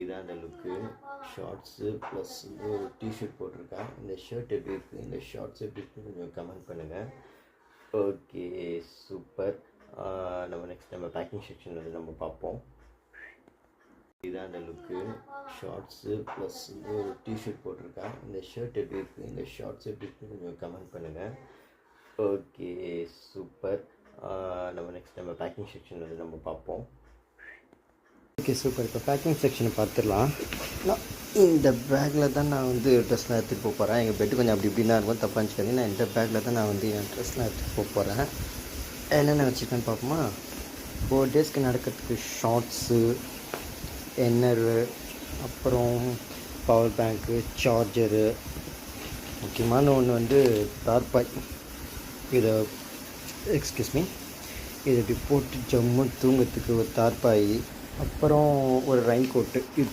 இதான் அந்த லுக்கு. Shorts plus வந்து ஒரு டிஷர்ட் போட்டிருக்கேன். இந்த ஷர்ட் எப்படி இருக்குது, இந்த ஷார்ட்ஸ் எப்படி இருக்குன்னு கொஞ்சம் கமெண்ட் பண்ணுங்கள். Okay, super. நம்ம பேக்கிங் செக்ஷன் வந்து நம்ம பார்ப்போம். இதான் அந்த லுக்கு. ஷார்ட்ஸு ப்ளஸ் வந்து ஒரு டிஷர்ட் போட்டிருக்கேன். இந்த ஷர்ட் எப்படி இருக்குது, இந்த ஷார்ட்ஸ் எப்படி இருக்குன்னு கொஞ்சம் கமெண்ட் பண்ணுங்கள். Okay, super. நம்ம பேக்கிங் செக்ஷன் வந்து நம்ம பார்ப்போம். Okay, super. இப்போ பேக்கிங் செக்ஷனை பார்த்துடலாம். நான் இந்த பேக்கில் தான் நான் வந்து ட்ரெஸ்லாம் எடுத்துகிட்டு போக போகிறேன். எங்கள் பெட்டு கொஞ்சம் அப்படி இப்படின்னா இருக்கும், தப்பாக இருந்துச்சுக்காதீங்க. நான் இந்த பேக்கில் தான் நான் வந்து என் ட்ரெஸ்லாம் எடுத்துகிட்டு போக போகிறேன். என்னென்ன வச்சுருக்கேன்னு பார்ப்போமா? 4 டேஸ்க்கு நடக்கிறதுக்கு ஷார்ட்ஸு, இன்னரு, அப்புறம் பவர் பேங்க்கு, சார்ஜரு, முக்கியமான ஒன்று வந்து தார்பாய். இதை எக்ஸ்கியூஸ் மீ, இதை இப்படி போட்டு ஜம்மு தூங்கிறதுக்கு ஒரு தார்பாய், அப்புறம் ஒரு ரெயின் கோட்டு. இது